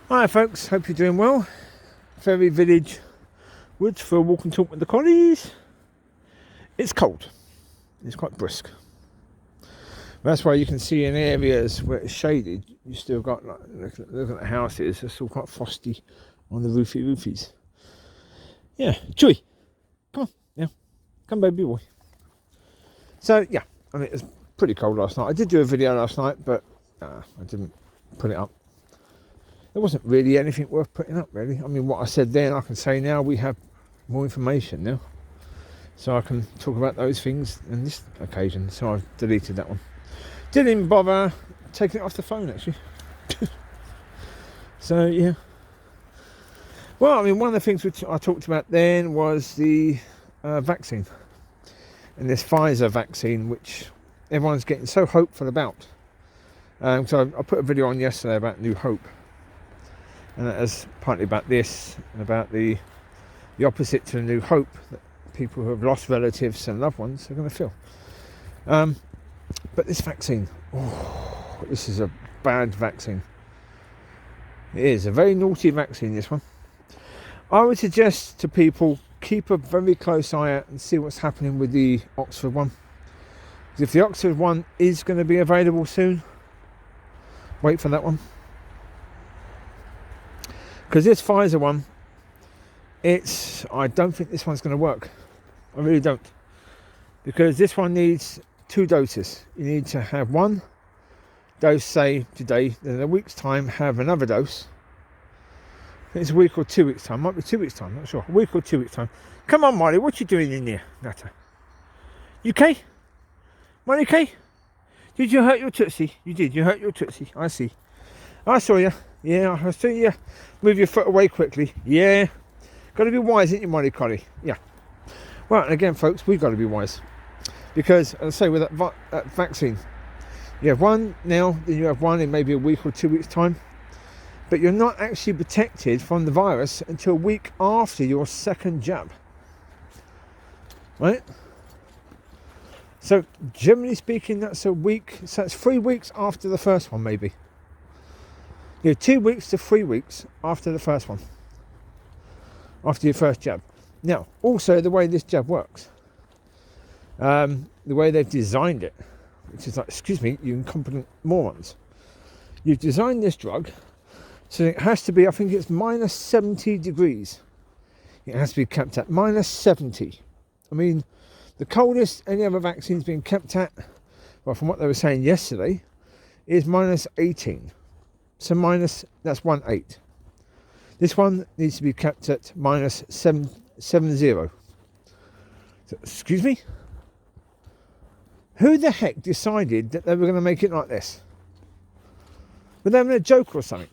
Hi folks, hope you're doing well. Ferry Village Woods for a walk and talk with the collies. It's cold, it's quite brisk. That's why you can see in areas where it's shaded, you still got, like, look at the houses, they're still quite frosty on the roofies. Yeah, Chewie, come on, yeah, come baby boy. So yeah, I mean, it was pretty cold last night. I did do a video last night, but I didn't put it up. There wasn't really anything worth putting up, really. I mean, what I said then, I can say now. We have more information now, so I can talk about those things on this occasion. So I've deleted that one. Didn't even bother taking it off the phone, actually. So yeah. Well, I mean, one of the things which I talked about then was the vaccine, and this Pfizer vaccine, which everyone's getting so hopeful about. So I put a video on yesterday about New Hope. And that is partly about this and about the opposite to the New Hope that people who have lost relatives and loved ones are going to feel. But this vaccine, this is a bad vaccine. It is a very naughty vaccine, this one. I would suggest to people, keep a very close eye out and see what's happening with the Oxford one. Because if the Oxford one is going to be available soon, wait for that one. Because this Pfizer one, I don't think this one's going to work. I really don't. Because this one needs 2 doses. You need to have 1 dose, say, today. Then in a week's time, have another dose. I think it's a week or 2 weeks' time. Might be 2 weeks' time, not sure. A week or 2 weeks' time. Come on, Mollie, what you doing in there? Natter. You okay? Mollie, okay? Did you hurt your tootsie? You did. You hurt your tootsie. I see. I saw you. Yeah, I see you. Move your foot away quickly. Yeah. Got to be wise, ain't you, Border Collie? Yeah. Well, and again, folks, we've got to be wise. Because, as I say, with that vaccine, you have 1 now, then you have 1 in maybe a week or 2 weeks' time. But you're not actually protected from the virus until a week after your 2nd jab. Right? So, generally speaking, that's a week. So, that's 3 weeks after the first one, maybe. 2 weeks to 3 weeks after the first one. After your first jab. Now, also the way this jab works. The way they've designed it. Which is like, excuse me, you incompetent morons. You've designed this drug so it has to be, I think it's minus 70 degrees. It has to be kept at minus 70. I mean, the coldest any other vaccine's been kept at, well, from what they were saying yesterday, is minus 18. So that's 1.8. This one needs to be kept at minus 70. So, excuse me? Who the heck decided that they were going to make it like this? Were they having a joke or something?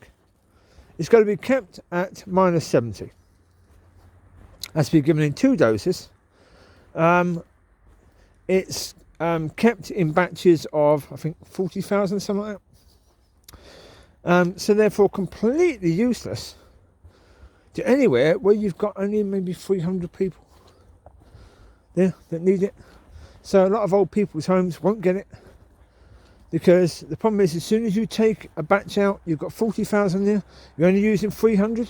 It's got to be kept at minus 70. Has to be given in 2 doses. It's kept in batches of, I think, 40,000, something like that. So therefore completely useless to anywhere where you've got only maybe 300 people there that need it. So a lot of old people's homes won't get it, because the problem is, as soon as you take a batch out, you've got 40,000 there, you're only using 300.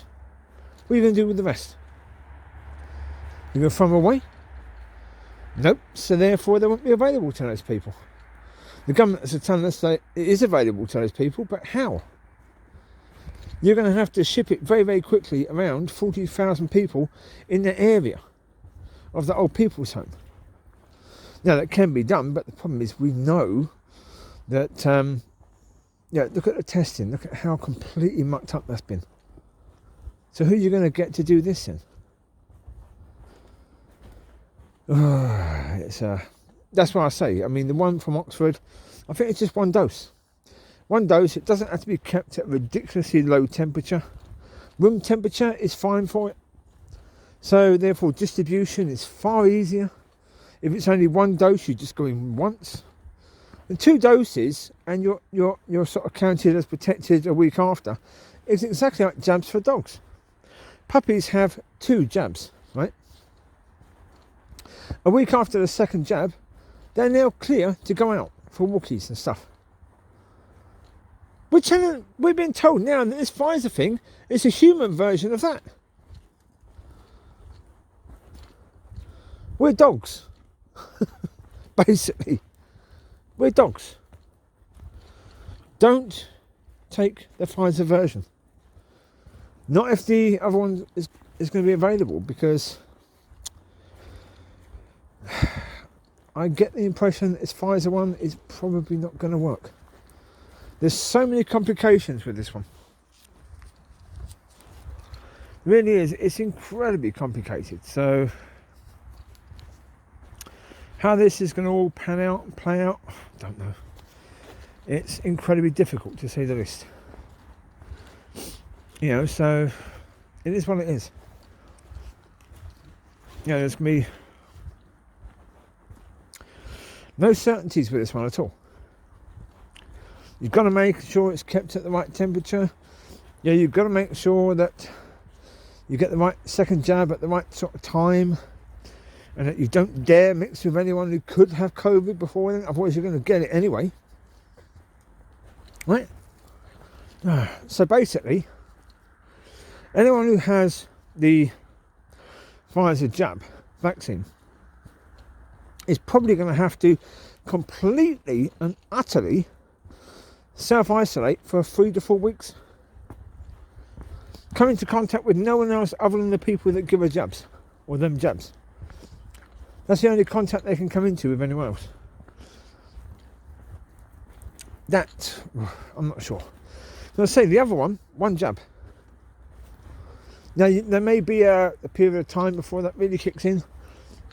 What are you going to do with the rest? You're going to throw them away? Nope. So therefore they won't be available to those people. The government is telling us that it is available to those people, but how? You're going to have to ship it very, very quickly around 40,000 people in the area of the old people's home. Now, that can be done, but the problem is we know that, look at the testing. Look at how completely mucked up that's been. So who are you going to get to do this then? That's what I say. I mean, the one from Oxford, I think it's just 1 dose. 1 dose. It doesn't have to be kept at ridiculously low temperature. Room temperature is fine for it. So therefore distribution is far easier. If it's only 1 dose, you just go in once. And 2 doses, and you're sort of counted as protected a week after. It's exactly like jabs for dogs. Puppies have 2 jabs, right? A week after the 2nd jab, they're now clear to go out for walkies and stuff. We're being told now that this Pfizer thing is a human version of that. We're dogs. Basically. We're dogs. Don't take the Pfizer version. Not if the other one is going to be available, because I get the impression that this Pfizer one is probably not going to work. There's so many complications with this one. It really is. It's incredibly complicated. So how this is going to all pan out and play out, I don't know. It's incredibly difficult, to say the least. You know, so it is what it is. You know, there's going to be no certainties with this one at all. You've got to make sure it's kept at the right temperature. Yeah, you've got to make sure that you get the right second jab at the right sort of time, and that you don't dare mix with anyone who could have COVID before then, otherwise you're going to get it anyway. Right? So basically, anyone who has the Pfizer jab vaccine is probably going to have to completely and utterly self-isolate for 3 to 4 weeks. Come into contact with no one else other than the people that give her jabs, or them jabs. That's the only contact they can come into with anyone else. That, I'm not sure. So I say the other one jab. Now there may be a period of time before that really kicks in.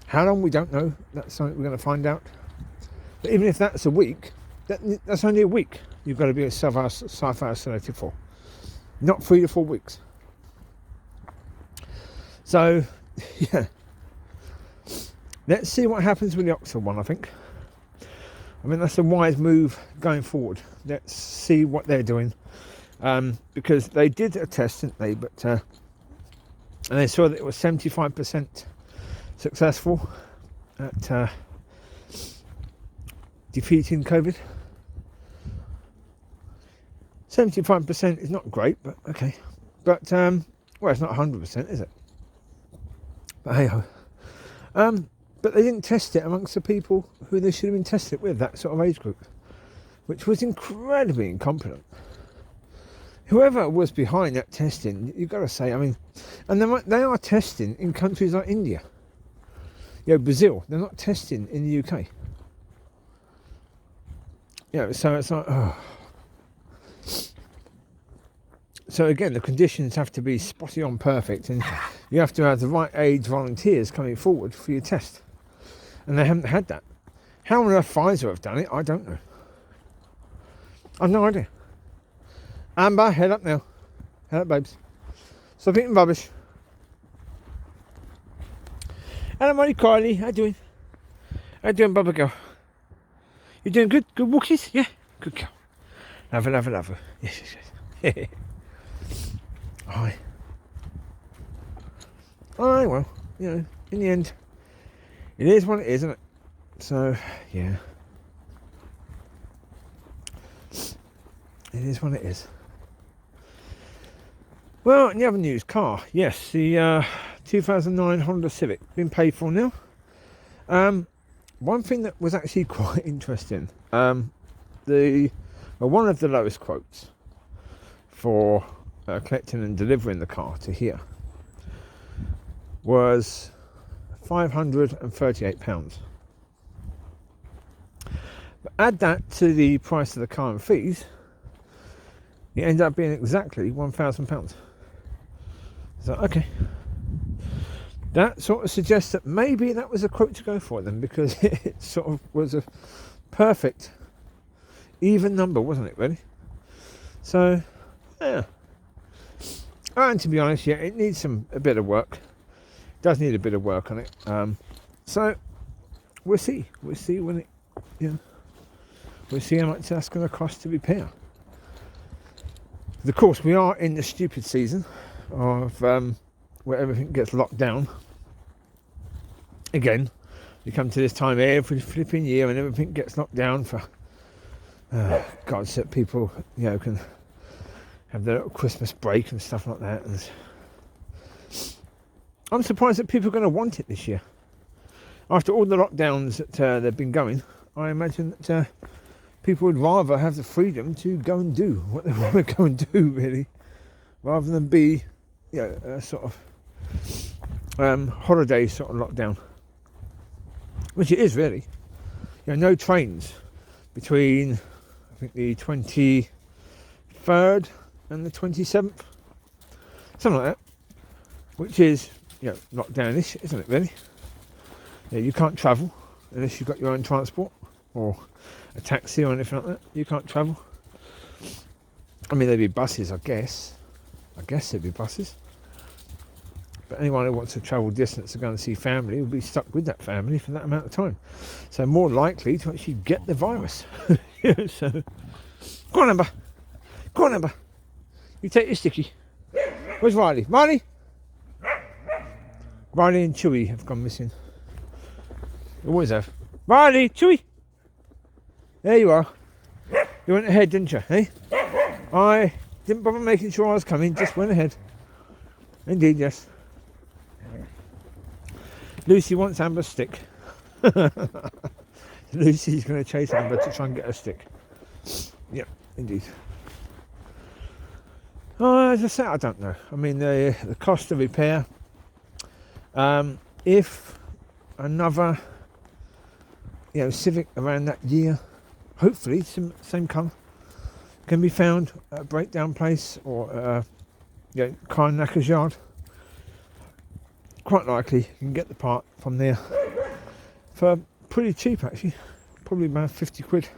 How long, we don't know. That's something we're going to find out. But even if that's a week, that's only a week you've got to be self-isolated for. Not 3 to 4 weeks. So, yeah. Let's see what happens with the Oxford one, I think. I mean, that's a wise move going forward. Let's see what they're doing. Because they did a test, didn't they? But and they saw that it was 75% successful at defeating COVID. 75% is not great, but okay. But well, it's not 100%, is it? But hey ho. But they didn't test it amongst the people who they should have been tested with, that sort of age group, which was incredibly incompetent. Whoever was behind that testing, you've got to say, I mean, and they are testing in countries like India, you know, Brazil. They're not testing in the UK. You know, so it's like, oh. So again, the conditions have to be spotty on perfect, and you have to have the right age volunteers coming forward for your test. And they haven't had that. How on earth Pfizer have done it, I don't know. I've no idea. Amber, head up now. Head up, babes. Stop eating rubbish. Hello, Mollie, Kylie. How you doing? How you doing, Bubba girl? You doing good? Good walkies? Yeah? Good girl. Love her. Yes. Aye. Aye, well, you know, in the end, it is what it is, isn't it? So, yeah. It is what it is. Well, in the other news, car. Yes, the 2009 Honda Civic. Been paid for now. One thing that was actually quite interesting. One of the lowest quotes for collecting and delivering the car to here was £538. But add that to the price of the car and fees, it ended up being exactly £1,000. So, okay. That sort of suggests that maybe that was a quote to go for them, because it sort of was a perfect, even number, wasn't it, really? So, yeah. And to be honest, yeah, it needs a bit of work. It does need a bit of work on it. So, we'll see. We'll see when it, we'll see how much that's going to cost to repair. Of course, we are in the stupid season of where everything gets locked down. Again, you come to this time every flipping year and everything gets locked down for God, so that people, you know, can have their little Christmas break and stuff like that. And I'm surprised that people are going to want it this year. After all the lockdowns that they've been going, I imagine that people would rather have the freedom to go and do what they want to go and do, really, rather than be, you know, a sort of holiday sort of lockdown, which it is really. You know, no trains between, I think, the 23rd and the 27th, something like that, which is, you know, lockdown-ish, isn't it, really? Yeah, you can't travel unless you've got your own transport or a taxi or anything like that. You can't travel. I mean, there'd be buses, I guess. There'd be buses. But anyone who wants to travel distance to go and see family will be stuck with that family for that amount of time. So more likely to actually get the virus. Yeah, so, go on, Amber. Go on, Amber. You take your sticky. Where's Riley? Riley and Chewie have gone missing. They always have. Riley, Chewie. There you are. You went ahead, didn't you? Eh? I didn't bother making sure I was coming. Just went ahead. Indeed, yes. Lucy wants Amber's stick. Lucy's going to chase Amber to try and get her stick. Yep, indeed. Oh, as I say, I don't know. I mean, the cost of repair. If another, you know, Civic around that year, hopefully same colour, can be found at a breakdown place or you know, car and knacker's yard, quite likely you can get the part from there for pretty cheap, actually, probably about 50 quid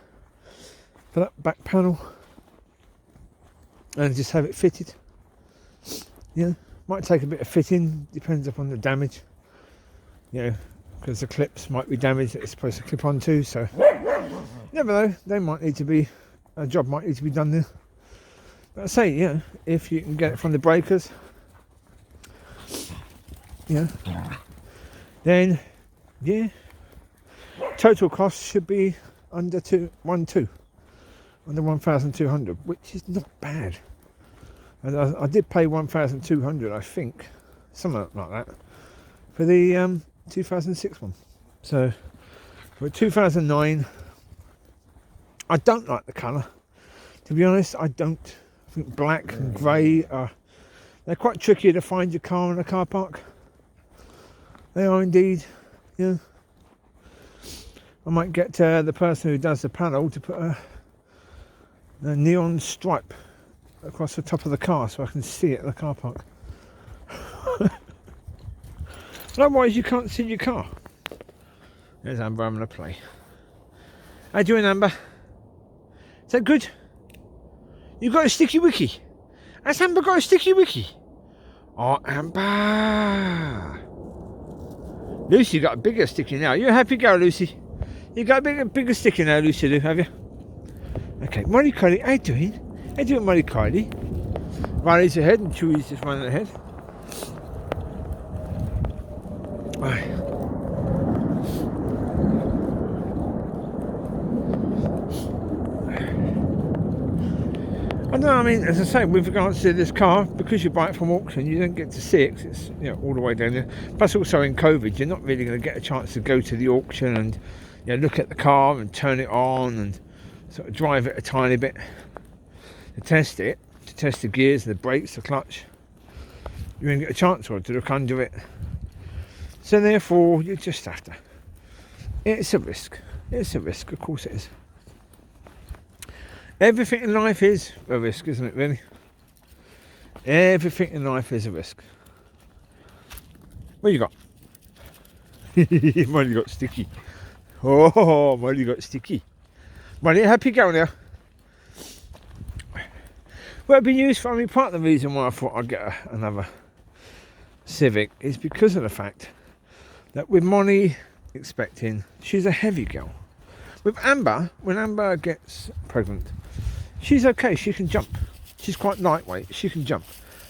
for that back panel, and just have it fitted. Yeah, might take a bit of fitting, depends upon the damage, you know, because the clips might be damaged that it's supposed to clip onto, so never know, they might need to be, a job might need to be done there. But I say, you know, if you can get it from the breakers, yeah, then yeah, total cost should be under 1,200, which is not bad. And I did pay 1,200, I think, something like that, for the 2006 one. So for 2009, I don't like the colour. To be honest, I don't. I think black and grey they're quite tricky to find your car in a car park. They are indeed. Yeah. I might get the person who does the panel to put a neon stripe across the top of the car so I can see it in the car park. Otherwise you can't see your car. There's Amber having a play. How you doing, Amber? Is that good? You got a sticky wicky? Has Amber got a sticky wicky? Oh, Amber! Lucy got a bigger sticky now. You a happy girl, Lucy? You got a bigger sticky now, Lucy, do, have you? Okay, Mollie Collie, how you doing? How you doing, Mollie Collie? Riley's ahead and Chewie's just running ahead. Right. I don't know, I mean, as I say, with regards to this car, because you buy it from auction, you don't get to see it 'cause it's, you know, all the way down there. Plus, also in COVID, you're not really going to get a chance to go to the auction and, you know, look at the car and turn it on and sort of drive it a tiny bit to test it, to test the gears, the brakes, the clutch. You won't get a chance to look under it. So therefore, you just have to. It's a risk. It's a risk, of course it is. Everything in life is a risk, isn't it, really? Everything in life is a risk. What you got? Mollie got sticky. Oh, Mollie got sticky. Mollie, happy girl now. Well, it'd be useful. I mean, part of the reason why I thought I'd get another Civic is because of the fact that with Mollie expecting, she's a heavy girl. With Amber, when Amber gets pregnant, she's okay, she can jump. She's quite lightweight, she can jump.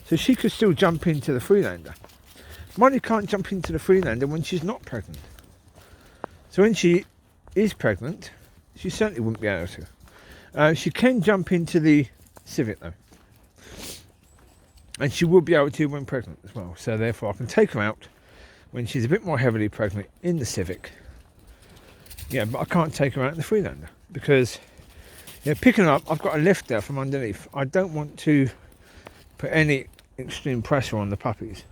So she could still jump into the Freelander. Mollie can't jump into the Freelander when she's not pregnant. So when she is pregnant, she certainly wouldn't be able to. She can jump into the Civic though. And she will be able to when pregnant as well. So therefore I can take her out when she's a bit more heavily pregnant in the Civic. Yeah, but I can't take her out in the Freelander because picking her up, I've got a lift there from underneath. I don't want to put any extreme pressure on the puppies,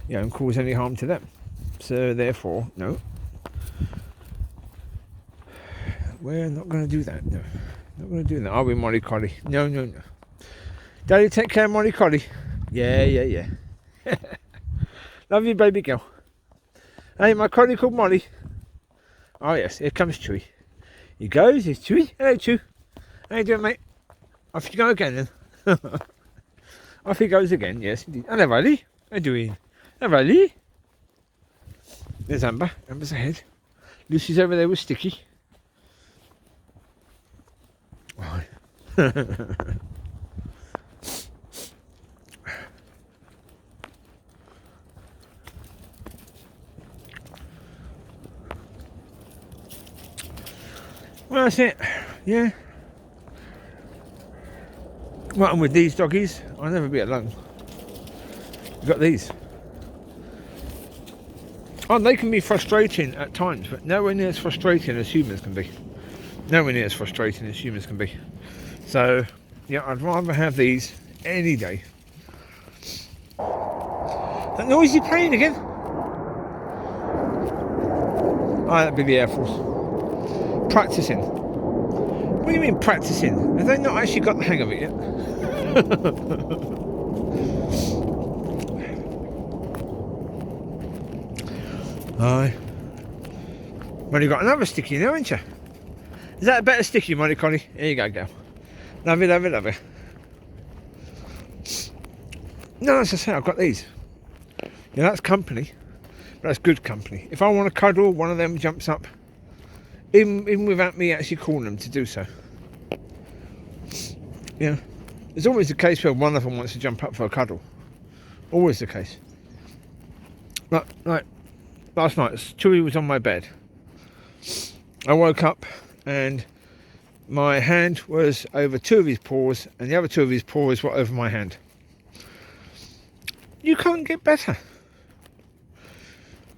and cause any harm to them. So therefore, no. We're not going to do that. No, not going to do that. Are we, Mollie Collie? No. Daddy, take care, Mollie Collie. Yeah. Love you, baby girl. Hey, my collie called Mollie. Oh yes, here comes Chewie. He goes, here's Chewie. Hello, Chew. How you doing, mate? Off you go again then. Off he goes again, yes indeed. Hello, Riley. How you doing? Hello, Riley. There's Amber. Amber's ahead. Lucy's over there with Sticky. Right. Well, that's it. Yeah. Well, and with these doggies, I'll never be alone. You've got these. Oh, they can be frustrating at times, but nowhere near as frustrating as humans can be. Nowhere near as frustrating as humans can be. So, yeah, I'd rather have these any day. That noisy plane again? Oh, that'd be the Air Force. Practicing. What do you mean practicing? Have they not actually got the hang of it yet? Aye. Well, you've got another sticky now, haven't you? Is that a better sticky, Mollie Collie? Here you go, girl. Love you. No, as I say, I've got these. Yeah, that's company. But that's good company. If I want to cuddle, one of them jumps up. Even without me actually calling them to do so. Yeah. There's always the case where one of them wants to jump up for a cuddle. Always the case. But, like, last night, Chewie was on my bed. I woke up and my hand was over two of his paws and the other two of his paws were over my hand. You can't get better.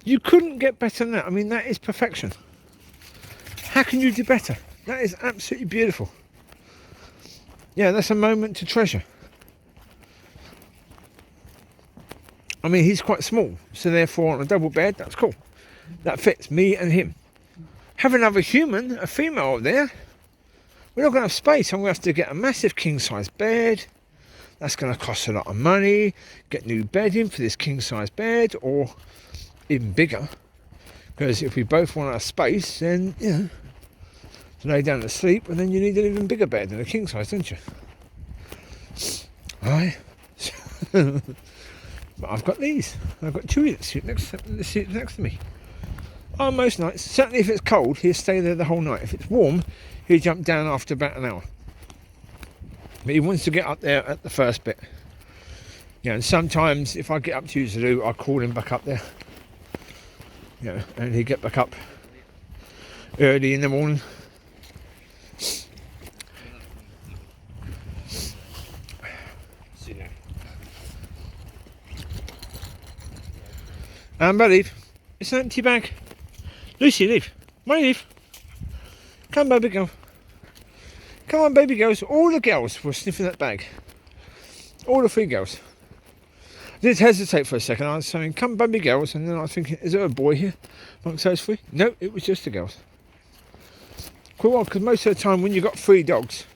You couldn't get better than that. I mean, that is perfection. How can you do better? That is absolutely beautiful. Yeah, that's a moment to treasure. I mean, he's quite small, so therefore on a double bed, that's cool. That fits me and him. Have another human, a female up there, we're not going to have space. I'm going to have to get a massive king-size bed. That's going to cost a lot of money. Get new bedding for this king-size bed, or even bigger. Because if we both want our space, then, to lay down to sleep, and then you need an even bigger bed than a king-size, don't you? Right. But I've got these. I've got Chewie that sits next to me. Oh, most nights. Certainly if it's cold, he'll stay there the whole night. If it's warm, he'll jump down after about an hour. But he wants to get up there at the first bit. Yeah, and sometimes if I get up to use the loo, I'll call him back up there. Yeah, and he'll get back up early in the morning. Amber, leave. It's an empty bag. Lucy, leave. Mollie, leave. Come, baby girl. Come on, baby girls. All the girls were sniffing that bag. All the three girls. I did hesitate for a second. I was saying, come, baby girls. And then I was thinking, is there a boy here amongst those three? No, it was just the girls. Cool, well, because most of the time when you've got three dogs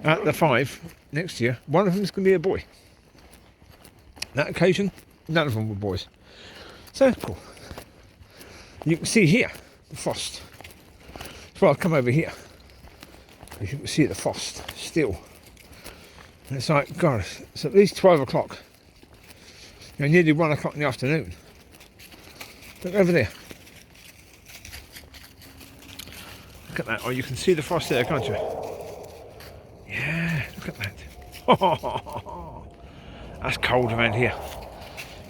at the 5 next year, one of them is going to be a boy. That occasion, none of them were boys. So, cool. You can see here, the frost. So I'll come over here. You can see the frost still. And it's like, God, it's at least 12 o'clock. Nearly 1 o'clock in the afternoon. Look over there. Look at that. Oh, you can see the frost there, can't you? Yeah, look at that. That's cold around here.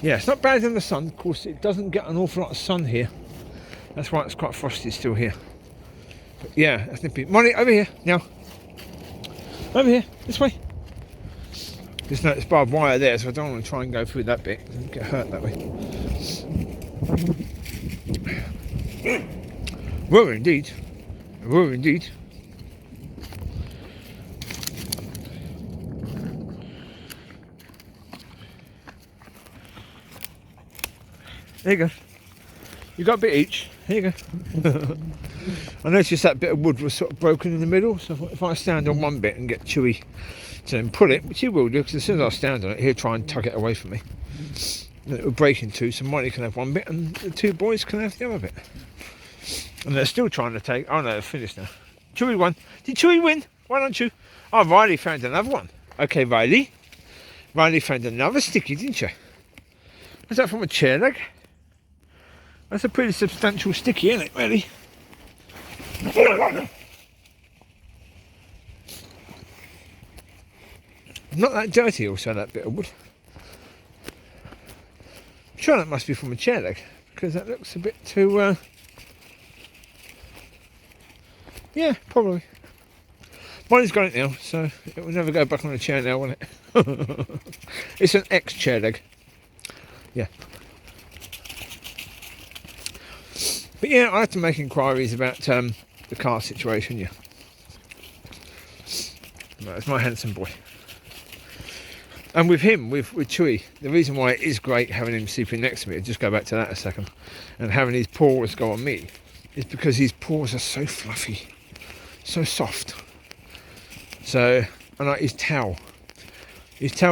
Yeah, it's not bad in the sun. Of course, it doesn't get an awful lot of sun here. That's why it's quite frosty still here. But yeah, that's nippy. Mollie, over here now. Over here, this way. Just noticed barbed wire there, so I don't want to try and go through that bit and get hurt that way. Whoa, indeed. Whoa, indeed. There you go. You got a bit each. Here you go. I noticed that bit of wood was sort of broken in the middle, so if I stand on one bit and get Chewie to then pull it, which he will do, because as soon as I stand on it, he'll try and tug it away from me. And it will break in two, so Mollie can have one bit and the two boys can have the other bit. And they're still trying to take... Oh no, they're finished now. Chewie won. Did Chewie win? Why don't you? Oh, Riley found another one. Okay, Riley. Riley found another sticky, didn't you? Was that from a chair leg? That's a pretty substantial sticky, isn't it, really? Not that dirty also, that bit of wood. I'm sure that must be from a chair leg, because that looks a bit too... Yeah, probably. Mine's got it now, so it will never go back on the chair now, will it? It's an ex-chair leg. Yeah. But yeah, I have to make inquiries about the car situation, yeah. That's my handsome boy. And with him, with Chewie, the reason why it is great having him sleeping next to me, I'll just go back to that a second, and having his paws go on me, is because his paws are so fluffy, so soft. So, and like his tail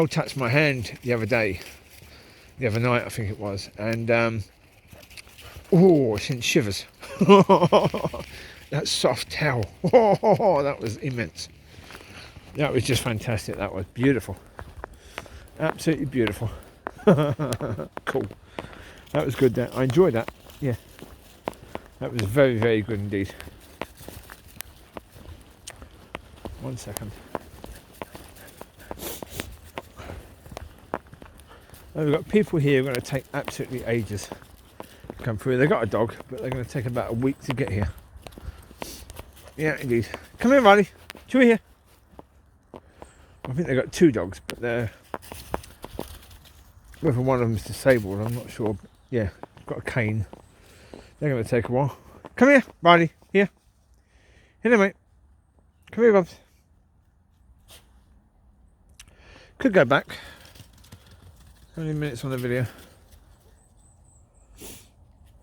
touched my hand the other night I think it was, and oh, I sent shivers. That soft tail, oh, that was immense. That was just fantastic. That was beautiful, absolutely beautiful. Cool. That was good. That I enjoyed that. Yeah, that was very, very good indeed. 1 second. Oh, we've got people here who are going to take absolutely ages to come through. They've got a dog, but they're going to take about a week to get here. Yeah, indeed. Come here, Mollie. Chewie here. I think they've got two dogs, but they're... whether one of them is disabled, I'm not sure. But yeah, got a cane. They're going to take a while. Come here, Mollie. Here. Here, mate. Come here, Bubs. Could go back. How many minutes on the video?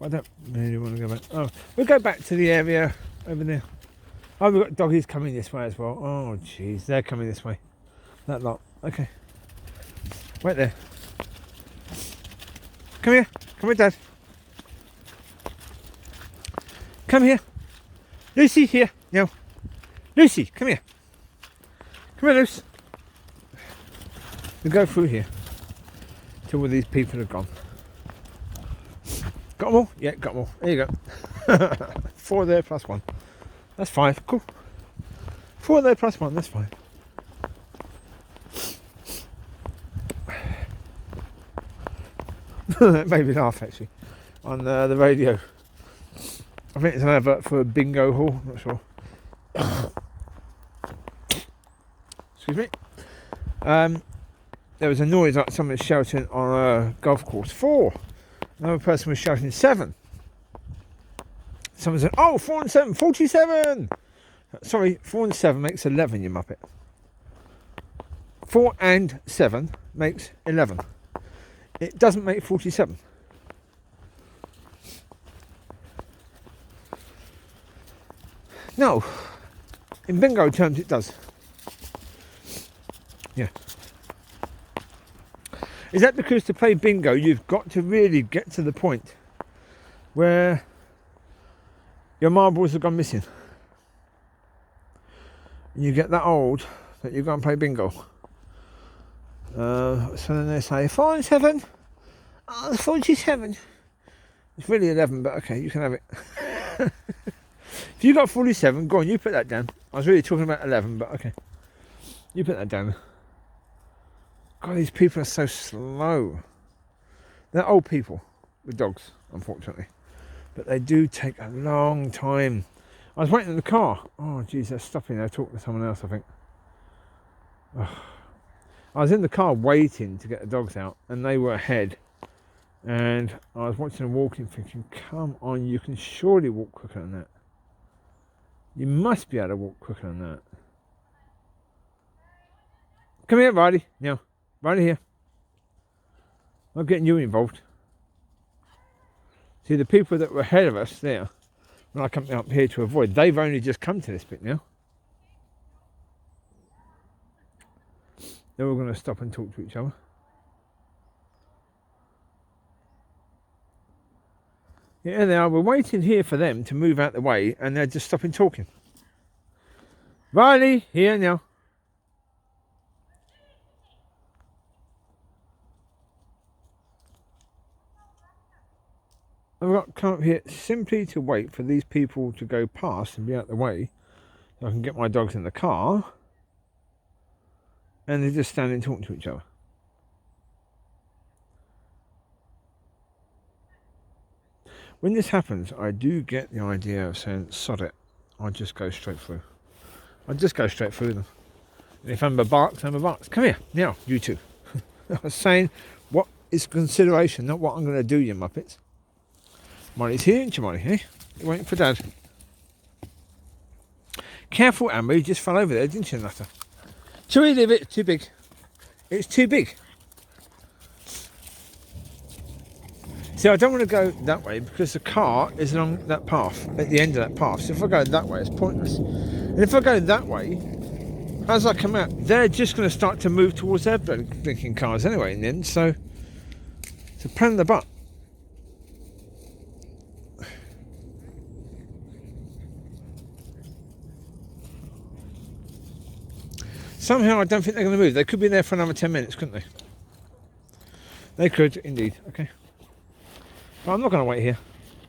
I don't really want to go back. Oh, we'll go back to the area over there. Oh, we've got doggies coming this way as well. Oh, jeez, they're coming this way. That lot. Okay. Wait there. Come here. Come here, Dad. Come here. Lucy, here. No. Lucy, come here. Come here, Lucy. We'll go through here till all these people are gone. Got them all? Yeah, got them all. There you go. 4 there plus 1. That's 5. Cool. 4 there plus 1. That's fine. That made me laugh actually on the radio. I think it's an advert for a bingo hall. Not sure. Excuse me. There was a noise like someone was shouting on a golf course. 4. Another person was shouting 7. Someone said, oh, 4 and 7, 47. Sorry, 4 and 7 makes 11, you muppet. 4 and 7 makes 11. It doesn't make 47. No. In bingo terms, it does. Yeah. Is that because to play bingo, you've got to really get to the point where your marbles have gone missing? And you get that old that you go and play bingo. So then they say 4 and 7. Oh, 47. It's really 11, but okay, you can have it. If you got 47, go on, you put that down. I was really talking about 11, but okay. You put that down. God, these people are so slow. They're old people with dogs, unfortunately. But they do take a long time. I was waiting in the car. Oh, geez, they're stopping there talking to someone else, I think. Oh. I was in the car waiting to get the dogs out, and they were ahead. And I was watching them walking, thinking, come on, you can surely walk quicker than that. You must be able to walk quicker than that. Come here, Riley. Now, Riley here. I'm not getting you involved. See, the people that were ahead of us there, when I come up here to avoid, they've only just come to this bit now. They're all going to stop and talk to each other. Yeah, they are. We're waiting here for them to move out the way, and they're just stopping talking. Riley, here now. I've got to come up here simply to wait for these people to go past and be out the way, so I can get my dogs in the car. And they're just standing talking to each other. When this happens, I do get the idea of saying, sod it, I'll just go straight through. I'll just go straight through them. And if Amber barks, Amber barks. Come here, now, you two. I was saying, what is consideration, not what I'm going to do, you muppets. Mollie's here, isn't you, Mollie? Eh? You're waiting for Dad. Careful, Amber, you just fell over there, didn't you, Nutter? Chewie, leave it, it's too big. It's too big. See, I don't want to go that way because the car is along that path, at the end of that path. So if I go that way, it's pointless. And if I go that way, as I come out, they're just going to start to move towards their blinking cars anyway in the end. So it's a pain in the butt. Somehow I don't think they're going to move. They could be there for another 10 minutes, couldn't they? They could, indeed. Okay. But I'm not going to wait here.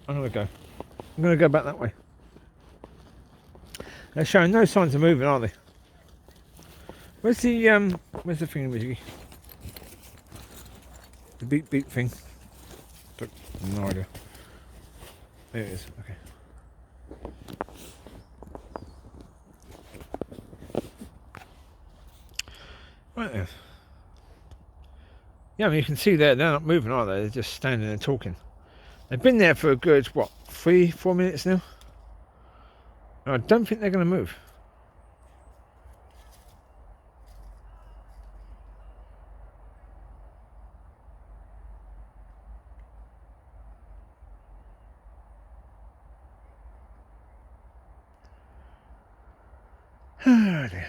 I'm going to go. I'm going to go back that way. They're showing no signs of moving, are they? Where's the thingamajiggy? The beep beep thing. But no idea. There it is. Okay. Right then. Yeah, I mean, you can see they're not moving, are they? They're just standing there talking. They've been there for a good, what, 3-4 minutes now? I don't think they're going to move. Oh dear.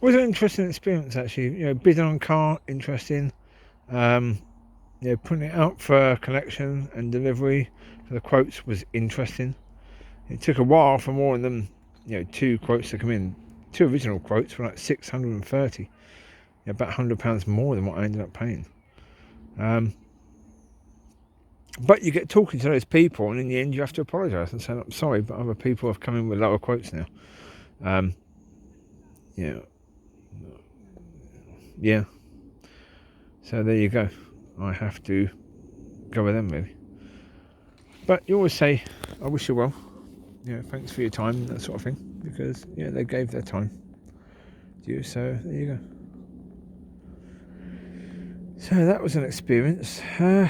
Was an interesting experience actually. You know, bidding on car, interesting. You know, putting it out for collection and delivery for the quotes was interesting. It took a while for more of them, you know, 2 quotes to come in. 2 original quotes were like 630, about £100 more than what I ended up paying. But you get talking to those people, and in the end, you have to apologise and say, "I'm sorry, but other people have come in with lower quotes now." You know, yeah. So there you go. I have to go with them really. But you always say, "I wish you well." You know, thanks for your time, that sort of thing, because yeah, they gave their time to you. So there you go. So that was an experience. Yeah.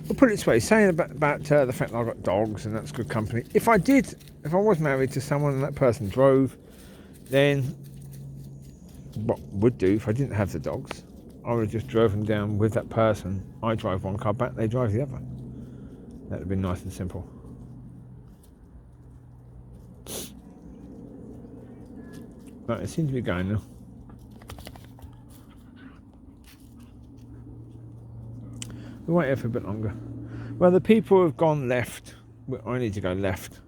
We'll put it this way, saying about the fact that I've got dogs and that's good company. If I was married to someone and that person drove, then what would do if I didn't have the dogs, I would have just drove them down with that person. I drive one car back, they drive the other. That would have been nice and simple. But it seems to be going now. We'll wait here for a bit longer. Well, the people have gone left. I need to go left.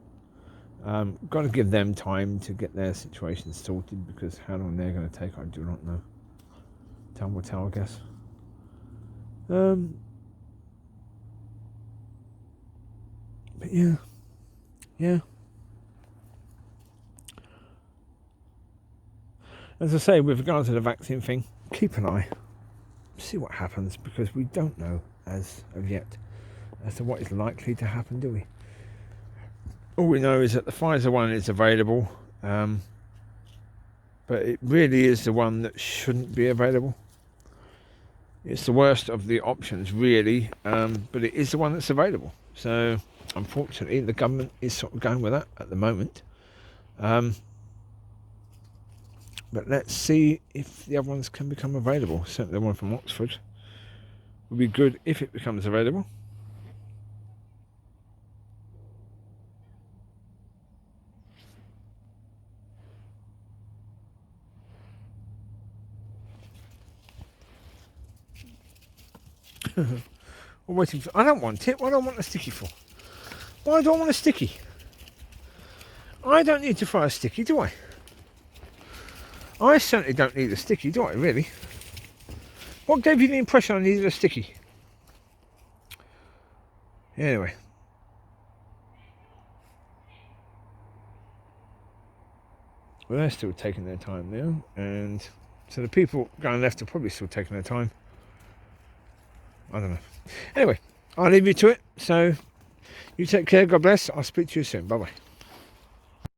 Got to give them time to get their situation sorted, because how long they're going to take, I do not know. time will tell, I guess. But yeah. As I say, with regards to the vaccine thing, keep an eye, see what happens, because we don't know as of yet as to what is likely to happen, do we? All we know is that the Pfizer one is available, but it really is the one that shouldn't be available. It's the worst of the options, really, but it is the one that's available. So, unfortunately, the government is sort of going with that at the moment. But let's see if the other ones can become available. Certainly the one from Oxford would be good if it becomes available. I'm waiting for, I don't want it. What do I want a sticky for? Why do I want a sticky? I don't need to fry a sticky, do I? I certainly don't need a sticky, do I, really? What gave you the impression I needed a sticky? Anyway. Well, they're still taking their time now, and so the people going left are probably still taking their time. I don't know. Anyway, I'll leave you to it. So, you take care. God bless. I'll speak to you soon. Bye-bye.